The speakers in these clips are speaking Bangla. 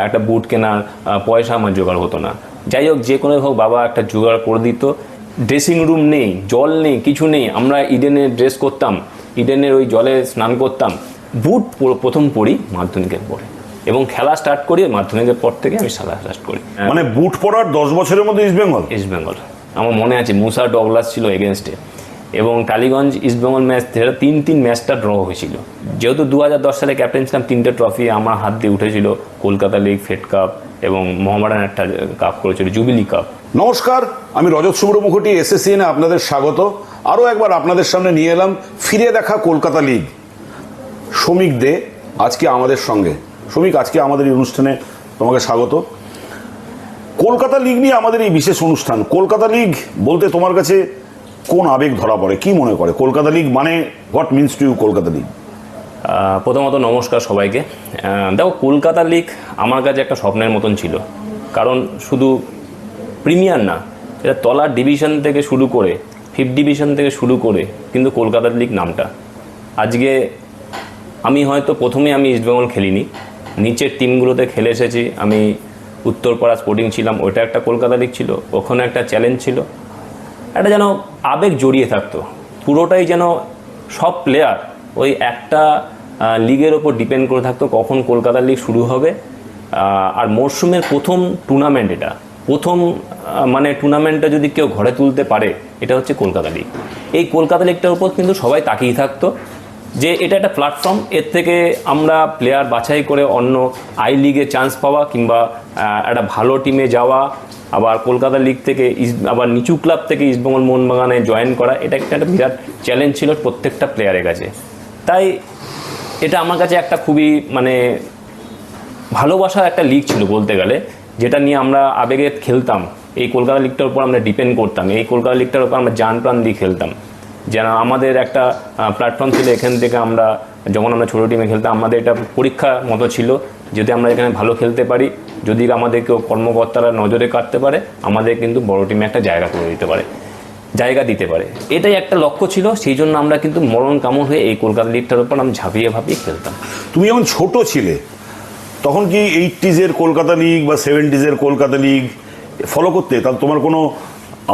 একটা বুট কেনার পয়সা আমার জোগাড় হতো না। যাই হোক, যে কোনো হোক বাবা একটা জোগাড় করে দিত। ড্রেসিং রুম নেই, জল নেই, কিছু নেই, আমরা ইডেনে ড্রেস করতাম, ইডেনের ওই জলে স্নান করতাম। বুট প্রথম পরি মাধ্যমিকের পরে, এবং খেলা স্টার্ট করি মাধ্যমিকের পর থেকে আমি খেলা স্টার্ট করি। মানে বুট পরার 10 বছরের মধ্যে ইস্টবেঙ্গল আমার মনে আছে, মুসা ডগলাস ছিল এগেনস্টে, এবং টালিগঞ্জ ইস্টবেঙ্গল ম্যাচ যেটা 3-3 ম্যাচটা ড্র হয়েছিল। যেহেতু 2010 সালে ক্যাপ্টেন ছিলাম, 3টে ট্রফি আমার হাত দিয়ে উঠেছিল, কলকাতা লিগ, ফেড কাপ এবং মোহামেডান একটা কাপ করেছিল, জুবিলি কাপ। নমস্কার, আমি রজত শুভ্র মুখোটি, SSCN-এ আপনাদের স্বাগত। আরও একবার আপনাদের সামনে নিয়ে এলাম ফিরে দেখা কলকাতা লিগ। শ্রমিক দে আজকে আমাদের সঙ্গে। শ্রমিক, আজকে আমাদের এই অনুষ্ঠানে তোমাকে স্বাগত। কলকাতা লিগ নিয়ে আমাদের এই বিশেষ অনুষ্ঠান। কলকাতা লিগ বলতে তোমার কাছে কোন আবেগ ধরা পড়ে, কি মনে করে কলকাতা লিগ মানে? What means to you Kolkata league? প্রথমত নমস্কার সবাইকে। দেখো, কলকাতা লিগ আমার কাছে একটা স্বপ্নের মতন ছিল, কারণ শুধু প্রিমিয়ার না, এটা তলার ডিভিশন থেকে শুরু করে 5th ডিভিশন থেকে শুরু করে কিন্তু কলকাতা লিগ নামটা আজকে আমি হয়তো প্রথমে আমি ইস্টবেঙ্গল খেলিনি, নিচের টিমগুলোতে খেলে এসেছি। আমি উত্তরপাড়া স্পোর্টিং ছিলাম, ওইটা একটা কলকাতা লিগ ছিল, ওখানে একটা চ্যালেঞ্জ ছিল, একটা যেন আবেগ জড়িয়ে থাকতো। পুরোটাই যেন সব প্লেয়ার ওই একটা লিগের ওপর ডিপেন্ড করে থাকতো কখন কলকাতা লিগ শুরু হবে। আর মরশুমের প্রথম টুর্নামেন্ট, এটা প্রথম মানে টুর্নামেন্টটা যদি কেউ ঘরে তুলতে পারে এটা হচ্ছে কলকাতা লিগ। এই কলকাতা লিগটার উপর কিন্তু সবাই তাকিয়ে থাকতো যে এটা একটা প্ল্যাটফর্ম, এর থেকে আমরা প্লেয়ার বাছাই করে অন্য আই লিগে চান্স পাওয়া কিংবা একটা ভালো টিমে যাওয়া, আবার কলকাতা লিগ থেকে আবার নিচু ক্লাব থেকে ইস্টবেঙ্গল মোহনবাগানে জয়েন করা, এটা একটা বিরাট চ্যালেঞ্জ ছিল প্রত্যেকটা প্লেয়ারের কাছে। তাই এটা আমার কাছে একটা খুবই মানে ভালোবাসার একটা লিগ ছিল বলতে গেলে, যেটা নিয়ে আমরা আবেগে খেলতাম। এই কলকাতা লিগটার উপর আমরা ডিপেন্ড করতাম, এই কলকাতা লিগটার উপর আমরা জান প্রাণ দিয়ে খেলতাম, যেন আমাদের একটা প্ল্যাটফর্ম ছিল। এখান থেকে আমরা যখন আমরা ছোটো টিমে খেলতাম, আমাদের এটা পরীক্ষা মতো ছিল, যদি আমরা এখানে ভালো খেলতে পারি, যদি আমাদের কেউ কর্মকর্তারা নজরে কাটতে পারে, আমাদের কিন্তু বড় টিমে একটা জায়গা দিতে পারে। এটাই একটা লক্ষ্য ছিল, সেই জন্য আমরা কিন্তু মরণ কামড় হয়ে এই কলকাতা লিগটার উপর আমরা ঝাঁপিয়ে খেলতাম। তুমি যখন ছোট ছিলে তখন কি 80s কলকাতা লিগ বা 70s কলকাতা লিগ ফলো করতে? তাহলে তোমার কোনো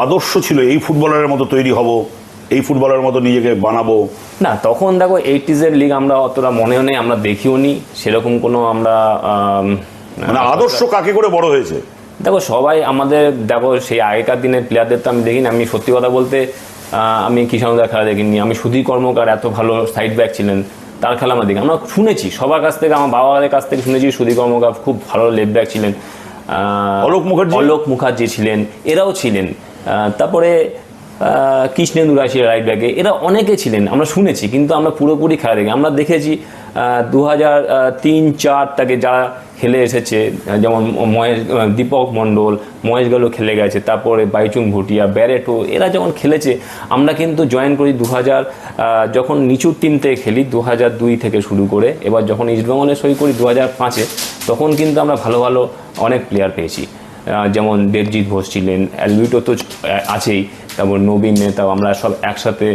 আদর্শ ছিল এই ফুটবলারের মতো তৈরি হব, এই ফুটবলারের মতো নিজেকে বানাবো? না, তখন দেখো 80s লিগ আমরা অতটা মনেও নেই, আমরা দেখিও নি সেরকম কোনো। আমরা মানে আদর্শ কাকে করে বড় হয়েছে? দেখো, সবাই আমাদের দেখো সেই আগেকার দিনের প্লেয়ারদের তো আমি দেখিনি। আমি সত্যি কথা বলতে আমি কিষাণুদার খেলা দেখিনি, আমি সুধীর কর্মকার এত ভালো সাইড ব্যাক ছিলেন, তার খেলা আমরা দেখি। আমরা শুনেছি সবার কাছ থেকে, আমার বাবার কাছ থেকে শুনেছি সুধীর কর্মকার খুব ভালো লেফট ব্যাক ছিলেন, অলোক মুখার্জি ছিলেন, এরাও ছিলেন। তারপরে কৃষ্ণেন্দু রায় ছিল রাইট ব্যাকে, এরা অনেকে ছিলেন, আমরা শুনেছি, কিন্তু আমরা পুরোপুরি খেলা দেখি। আমরা দেখেছি 2003-04 থেকে যারা খেলে এসেছে, যেমন দীপক মণ্ডল, মহেশ গেল খেলে গেছে, তারপরে বাইচুং ভুটিয়া, ব্যারেটো, এরা যখন খেলেছে আমরা কিন্তু জয়েন করি 2000 যখন নিচুর টিম থেকে খেলি 2002 থেকে শুরু করে। এবার যখন ইস্টবেঙ্গলে সই করি 2005-এ, তখন কিন্তু আমরা ভালো ভালো অনেক প্লেয়ার পেয়েছি, যেমন দেবজিৎ ঘোষ ছিলেন, অ্যালভিটো তো আছেই, তারপর নবীন নেতাও, আমরা সব একসাথে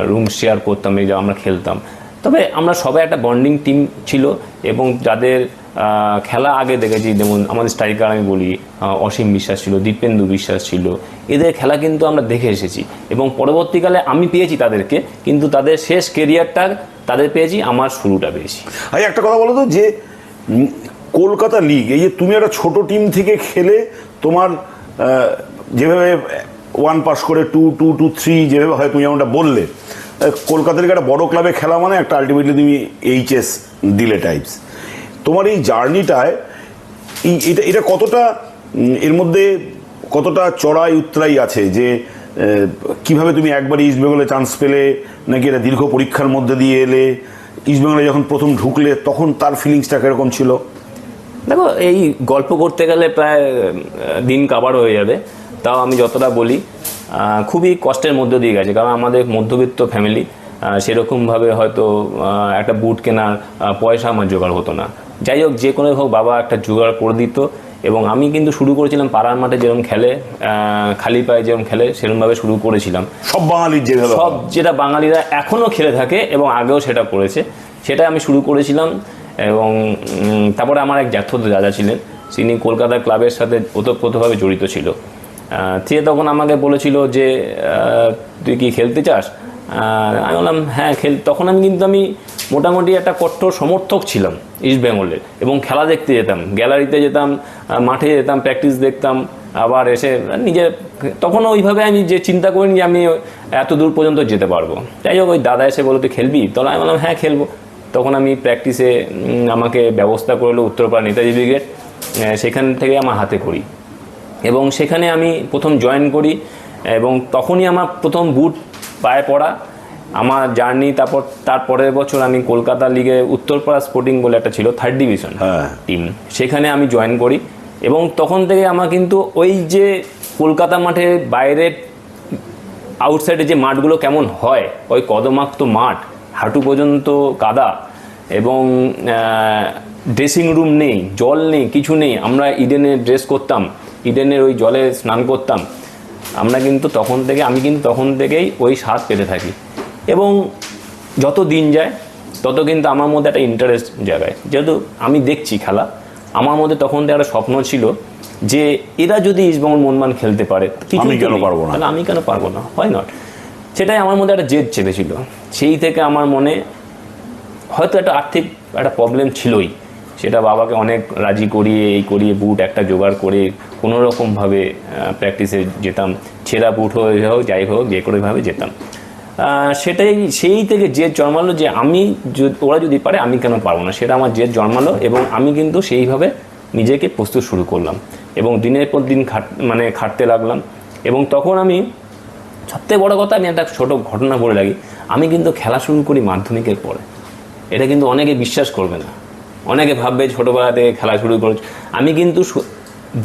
রুম শেয়ার করতাম, এই যে আমরা খেলতাম। তবে আমরা সবাই একটা বন্ডিং টিম ছিল, এবং যাদের খেলা আগে দেখেছি, যেমন আমাদের স্ট্রাইকার আমি বলি অসীম বিশ্বাস ছিল, দীপেন্দু বিশ্বাস ছিল, এদের খেলা কিন্তু আমরা দেখে এসেছি, এবং পরবর্তীকালে আমি পেয়েছি তাদেরকে, কিন্তু তাদের শেষ কেরিয়ারটা তাদের পেয়েছি, আমার শুরুটা পেয়েছি। একটা কথা বলো তো, যে কলকাতা লিগ, এই যে তুমি একটা ছোট টিম থেকে খেলে তোমার যেভাবে 1 পাস করে 2, 2, 2, 3 যেভাবে হয়, তুমি যেমনটা বললে, কলকাতা লিগ একটা বড় ক্লাবে খেলা মানে একটা আলটিমেটলি তুমি HS দিলে টাইপস। তোমার এই জার্নিটায় এটা কতটা, এর মধ্যে কতটা চড়াই উতরাই আছে, যে কিভাবে তুমি একবার ইস্টবেঙ্গলে চান্স পেলে, নাকি এটা দীর্ঘ পরীক্ষার মধ্যে দিয়ে এলে? ইস্টবেঙ্গলে যখন প্রথম ঢুকলে তখন তার ফিলিংসটা কিরকম ছিল? দেখো, এই গল্প করতে গেলে প্রায় দিন কাবার হয়ে যাবে, তাও আমি যতটা বলি খুবই কষ্টের মধ্যে দিয়ে গেছে, কারণ আমাদের মধ্যবিত্ত ফ্যামিলি, সেরকমভাবে হয়তো একটা বুট কেনার পয়সা আমার জোগাড় হতো না। যাই হোক, যে কোনো হোক বাবা একটা জোগাড় করে দিত, এবং আমি কিন্তু শুরু করেছিলাম পাড়ার মাঠে যেরকম খেলে, খালি পায়ে যেরকম খেলে সেরকমভাবে শুরু করেছিলাম। সব বাঙালির যেটা বাঙালিরা এখনও খেলে থাকে এবং আগেও সেটা করেছে, সেটা আমি শুরু করেছিলাম। এবং তারপরে আমার এক জ্যাঠতো দাদা ছিলেন, তিনি কলকাতা ক্লাবের সাথে ওতপ্রোতভাবে জড়িত ছিল। সে তখন আমাকে বলেছিল যে তুই কি খেলতে চাস? আমি বললাম হ্যাঁ তখন আমি মোটামুটি একটা কট্টর সমর্থক ছিলাম ইস্ট বেঙ্গলের, এবং খেলা দেখতে যেতাম, গ্যালারিতে যেতাম, মাঠে যেতাম, প্র্যাকটিস দেখতাম, আবার এসে তখনও ওইভাবে আমি যে চিন্তা করিনি যে আমি এত দূর পর্যন্ত যেতে পারবো। যাই হোক, ওই দাদা এসে বলো তুই খেলবি, তাহলে আমি বললাম হ্যাঁ খেলবো। তখন আমি প্র্যাকটিসে আমাকে ব্যবস্থা করলো উত্তরপাড়া নেতাজি ব্রিগেড, সেখান থেকে আমার হাতে করি, এবং সেখানে আমি প্রথম জয়েন করি, এবং তখনই আমার প্রথম বুট পায়ে পড়া, আমার জার্নি। তার পরের বছর আমি কলকাতা লিগে উত্তরপাড়া স্পোর্টিং বলে একটা ছিল 3rd ডিভিশন টিম, সেখানে আমি জয়েন করি, এবং তখন থেকে আমার কিন্তু ওই যে কলকাতা মাঠে বাইরে আউটসাইডে যে মাঠগুলো কেমন হয়, ওই কদমাক্ত মাঠ, হাঁটু পর্যন্ত কাদা, এবং ড্রেসিং রুম নেই, জল নেই, কিছু নেই, আমরা ইডেনে ড্রেস করতাম, ইডেনের ওই জলে স্নান করতাম। আমি কিন্তু তখন থেকেই ওই স্বাদ পেতে থাকি, এবং যত দিন যায় তত কিন্তু আমার মধ্যে একটা ইন্টারেস্ট জাগায়, যেহেতু আমি দেখছি খেলা। আমার মধ্যে তখন থেকে একটা স্বপ্ন ছিল যে এরা যদি ইস্টবেঙ্গল মোহনবাগান খেলতে পারে, আমি কেন পারবো না, তাহলে আমি কেন পারবো না, হয় নট। সেটাই আমার মধ্যে একটা জেদ চেপেছিল। সেই থেকে আমার মনে হয়তো একটা আর্থিক একটা প্রবলেম ছিলই, সেটা বাবাকে অনেক রাজি করিয়ে বুট একটা জোগাড় করে কোনো রকমভাবে প্র্যাকটিসে যেতাম, ছেঁড়া বুট হয়ে হোক যাই হোক যে কোনোভাবে যেতাম। সেই থেকে জেদ জন্মালো যে ওরা যদি পারে আমি কেন পারবো না, সেটা আমার জেদ জন্মালো, এবং আমি কিন্তু সেইভাবে নিজেকে প্রস্তুত শুরু করলাম, এবং দিনের পর দিন খাটতে লাগলাম। এবং তখন আমি সবথেকে বড় কথা, আমি একটা ছোটো ঘটনা বলে রাখি, আমি কিন্তু খেলা শুরু করি মাধ্যমিকের পরে। এটা কিন্তু অনেকে বিশ্বাস করবে না, অনেকে ভাববে ছোটোবেলা থেকে খেলা শুরু করেছি। আমি কিন্তু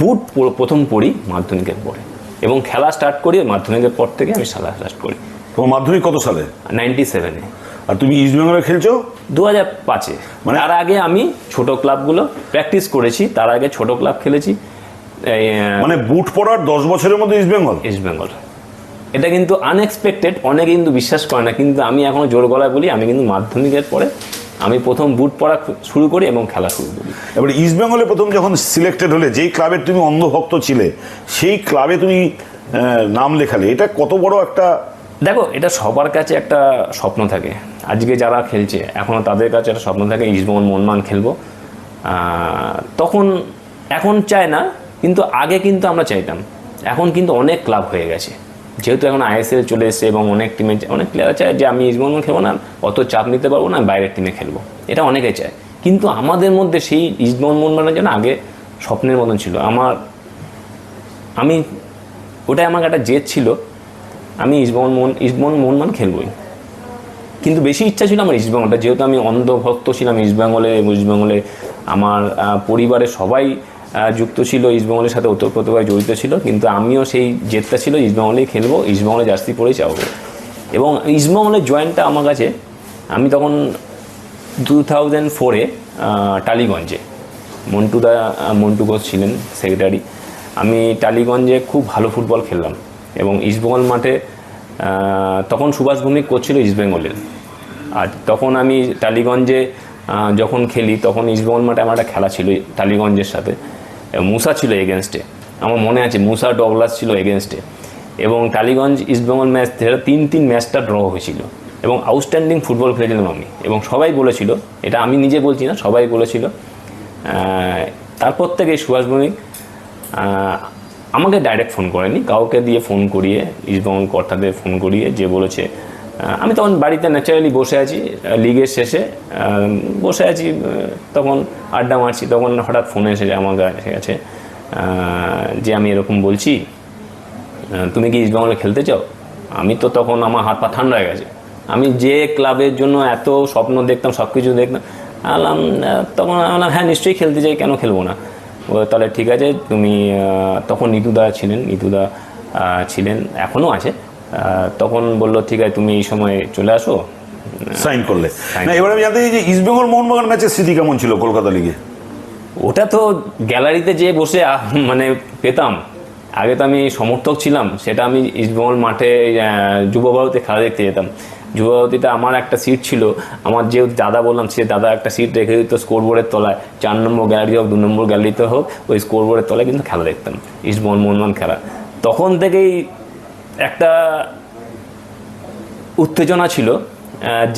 বুট প্রথম পড়ি মাধ্যমিকের পরে, এবং খেলা স্টার্ট করি মাধ্যমিকের পর থেকে আমি খেলা স্টার্ট করি। তোমার মাধ্যমিক কত সালে? 97-এ। আর তুমি ইস্ট বেঙ্গলে খেলছো 2005-এ। তার আগে আমি ছোট ক্লাবগুলো প্র্যাকটিস করেছি, তার আগে ছোট ক্লাব খেলেছি। বুট পড়ার 10 বছরের মধ্যে ইস্ট বেঙ্গল এটা কিন্তু আনএক্সপেক্টেড, অনেকে কিন্তু বিশ্বাস করে না, কিন্তু আমি এখনো জোর গলায় বলি আমি কিন্তু মাধ্যমিকের পরে আমি প্রথম বুট পড়া শুরু করি এবং খেলা শুরু করি। এবার ইস্ট বেঙ্গলে প্রথম যখন সিলেক্টেড হলে, যেই ক্লাবের তুমি অন্ধভক্ত ছিলে, সেই ক্লাবে তুমি নাম লেখালে, এটা কত বড় একটা, দেখো এটা সবার কাছে একটা স্বপ্ন থাকে। আজকে যারা খেলছে এখনও তাদের কাছে একটা স্বপ্ন থাকে ইস্টবেঙ্গল মোহনবাগান খেলবো। এখন চায় না, কিন্তু আগে কিন্তু আমরা চাইতাম। এখন কিন্তু অনেক ক্লাব হয়ে গেছে, যেহেতু এখন ISL চলে এসেছে, এবং অনেক প্লেয়ার চায় যে আমি ইস্টবেঙ্গল খেলবো না, অত চাপ নিতে পারবো না, বাইরের টিমে খেলবো, এটা অনেকে চায়। কিন্তু আমাদের মধ্যে সেই ইস্টবেঙ্গল মোহনবাগানের জন্য আগে স্বপ্নের মতন ছিল। ওটাই আমার একটা জেদ ছিল, আমি ইস্টবেঙ্গল মোহনবাগান খেলবই। কিন্তু বেশি ইচ্ছা ছিল আমার ইস্টবেঙ্গলটা, যেহেতু আমি অন্ধভক্ত ছিলাম ইস্টবেঙ্গলে আমার পরিবারের সবাই যুক্ত ছিল, ইস্টবেঙ্গলের সাথে ওতপ্রোতভাবে জড়িত ছিল। কিন্তু আমিও সেই জেদটা ছিল ইস্টবেঙ্গলেই খেলবো, ইস্টবেঙ্গলে জার্সি পরেই চাবো। এবং ইস্টবেঙ্গলের জয়েন্টটা আমার কাছে, আমি তখন 2004-এ টালিগঞ্জে মন্টু ঘোষ ছিলেন সেক্রেটারি। আমি টালিগঞ্জে খুব ভালো ফুটবল খেললাম, এবং ইস্টবেঙ্গল মাঠে তখন সুভাষ ভৌমিক কোচ ছিল ইস্টবেঙ্গলের। আর তখন আমি টালিগঞ্জে যখন খেলি, তখন ইস্টবেঙ্গল মাঠে আমার একটা খেলা ছিল টালিগঞ্জের সাথে, মুসা ছিল এগেনস্টে, আমার মনে আছে মুসা ডগলাস ছিল এগেনস্টে। এবং টালিগঞ্জ ইস্টবেঙ্গল ম্যাচ 3-3 ম্যাচটা ড্র হয়েছিল, এবং আউটস্ট্যান্ডিং ফুটবল খেলেছিলাম আমি, এবং সবাই বলেছিল, এটা আমি নিজে বলছি না, সবাই বলেছিল। তারপর থেকে সুভাষ ভৌমিক আমাকে ডাইরেক্ট ফোন করেনি, কাউকে দিয়ে ফোন করিয়ে, ইস্টবেঙ্গল কর্তাদের ফোন করিয়ে, যে বলেছে, আমি তখন বাড়িতে ন্যাচারালি বসে আছি, লিগের শেষে বসে আছি, তখন আড্ডা মারছি, তখন হঠাৎ ফোন এসেছে আমার কাছে যে আমি এরকম বলছি, তুমি কি ইস্টবেঙ্গলে খেলতে চাও? আমি তো তখন আমার হাত পা ঠান্ডা হয়ে গেছে, আমি যে ক্লাবের জন্য এত স্বপ্ন দেখতাম, সব কিছু দেখতাম, তখন হ্যাঁ নিশ্চয়ই খেলতে চাই, কেন খেলবো না। তাহলে ঠিক আছে, তুমি তখন নিতুদা ছিলেন, এখনও আছে, তখন বললো ঠিক আছে তুমি এই সময় চলে আসো, সাইন করলে। না, এবার আমি জানতে চাই যে ইস্টবেঙ্গল মোহনবাগান ম্যাচের স্মৃতি কেমন ছিল কলকাতা লিগে? ওটা তো গ্যালারিতে যেয়ে বসে পেতাম। আগে তো আমি সমর্থক ছিলাম, সেটা আমি ইস্টবেঙ্গল মাঠে যুব ভারতে খেলা দেখতে যেতাম। যুবভারতীতে আমার একটা সিট ছিল, আমার যে দাদা বললাম সে দাদা একটা সিট রেখে দিত স্কোরবোর্ডের তলায়, 4 নম্বর গ্যালারি হোক 2 নম্বর গ্যালারিতে হোক, ওই স্কোরবোর্ডের তলায় কিন্তু খেলা দেখতাম, ইস্টবেঙ্গল মোহনবাগান খেলা। তখন থেকেই একটা উত্তেজনা ছিল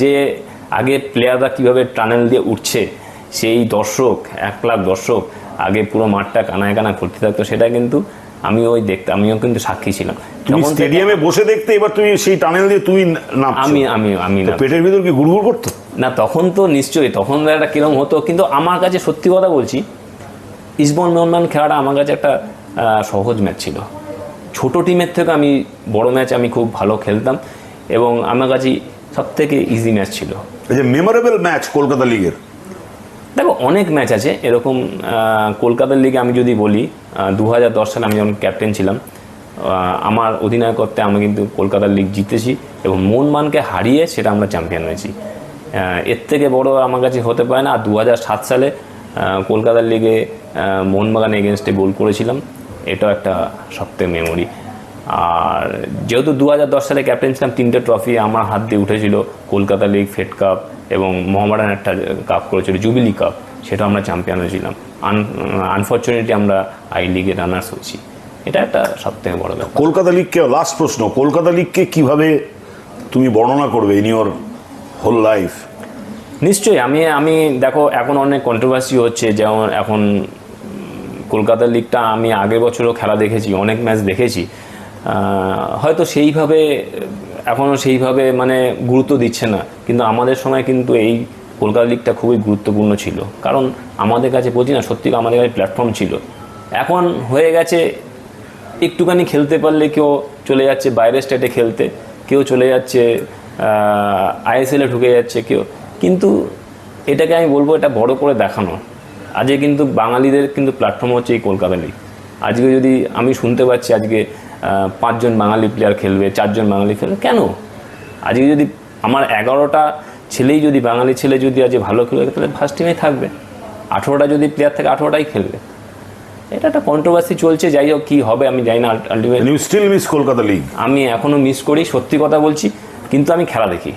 যে আগে প্লেয়াররা কীভাবে টানেল দিয়ে উঠছে, সেই দর্শক 1 লাখ দর্শক আগে পুরো মাঠটা কানায় কানায় ভর্তি থাকতো, সেটা কিন্তু আমিও কিন্তু সাক্ষী ছিলাম। তুমি স্টেডিয়ামে বসে দেখতে, এবার তুমি সেই টানেল দিয়ে তুমি নামছো। আমি তো পেটের ভিতর কি গুড়গুড় করতো? না, তখন তো নিশ্চয়ই, তখন একটা কিরম হতো, কিন্তু আমার কাছে সত্যি কথা বলছি, ইস্টবেঙ্গল মোহনবাগান খেলাটা আমার কাছে একটা সহজ ম্যাচ ছিল। ছোট টিমের থেকে আমি বড় ম্যাচ আমি খুব ভালো খেলতাম এবং আমার কাছে সবথেকে ইজি ম্যাচ ছিল। এই যে মেমোরেবল ম্যাচ কলকাতা লিগের, দেখো অনেক ম্যাচ আছে এরকম। কলকাতার লিগে আমি যদি বলি, 2010 সালে আমি যখন ক্যাপ্টেন ছিলাম, আমার অধিনায়কত্বে আমরা কিন্তু কলকাতার লিগ জিতেছি এবং মোহনবাগানকে হারিয়ে সেটা আমরা চ্যাম্পিয়ন হয়েছি। এর থেকে বড় আমার কাছে হতে পারে না। আর 2007 সালে কলকাতার লিগে মোহনবাগান এগেনস্টে গোল করেছিলাম, এটাও একটা সবথেকে মেমোরি। আর যেহেতু 2010 সালে ক্যাপ্টেন ছিলাম, 3টে ট্রফি আমার হাত দিয়ে উঠেছিল, কলকাতা লিগ, ফেড কাপ এবং মোহামেডান একটা কাপ করেছিল, জুবিলি কাপ, সেটা আমরা চ্যাম্পিয়ন হয়েছিলাম। আনফর্চুনেটলি আমরা আই লিগে রানার্স হয়েছি, এটা একটা সবথেকে বড় ব্যাপার। কলকাতা লিগকে, লাস্ট প্রশ্ন, কলকাতা লিগকে কিভাবে তুমি বর্ণনা করবে ইন ইওর হোল লাইফ? নিশ্চয়ই আমি দেখো এখন অনেক কন্ট্রোভার্সি হচ্ছে, যেমন এখন কলকাতার লিগটা আমি আগের বছরও খেলা দেখেছি, অনেক ম্যাচ দেখেছি, হয়তো সেইভাবে এখনও সেইভাবে মানে গুরুত্ব দিচ্ছে না, কিন্তু আমাদের সময় কিন্তু এই কলকাতা লিগটা খুবই গুরুত্বপূর্ণ ছিল, কারণ আমাদের কাছে বলছি না, সত্যি আমাদের কাছে প্ল্যাটফর্ম ছিল। এখন হয়ে গেছে একটুখানি খেলতে পারলে কেউ চলে যাচ্ছে বাইরের স্টেটে খেলতে, কেউ চলে যাচ্ছে আইএসএলে ঢুকে যাচ্ছে কেউ, কিন্তু এটাকে আমি বলবো এটা বড় করে দেখানো। আজকে কিন্তু বাঙালিদের কিন্তু প্ল্যাটফর্ম হচ্ছে এই কলকাতা লিগ। আজকে যদি আমি শুনতে পাচ্ছি আজকে 5 জন বাঙালি প্লেয়ার খেলবে, 4 জন বাঙালি খেলবে, কেন? আজকে যদি আমার 11টা ছেলেই যদি বাঙালি ছেলে যদি আজ ভালো খেলবে, তাহলে ফার্স্ট টিমেই থাকবে। 18টা যদি প্লেয়ার থাকে 18টাই খেলবে। এটা একটা কন্ট্রোভার্সি চলছে, যাই হোক কী হবে আমি জানি না। Ultimately you still miss Kolkata league? আমি এখনও মিস করি, সত্যি কথা বলছি, কিন্তু আমি খেলা দেখি।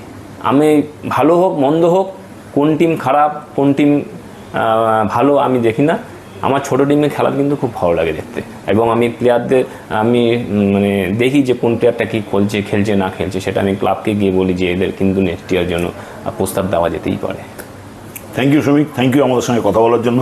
আমি ভালো হোক মন্দ হোক, কোন টিম খারাপ কোন টিম ভালো আমি দেখি না। আমার ছোটো টিমে খেলা কিন্তু খুব ভালো লাগে দেখতে, এবং আমি প্লেয়ারদের আমি মানে দেখি যে কোন প্লেয়ারটা কী খেলছে না খেলছে, সেটা আমি ক্লাবকে গিয়ে বলি যে এদের কিন্তু নেক্সট ইয়ার জন্য প্রস্তাব দেওয়া যেতেই পারে। থ্যাংক ইউ শ্রমিক, থ্যাংক ইউ আমাদের সঙ্গে কথা বলার জন্য।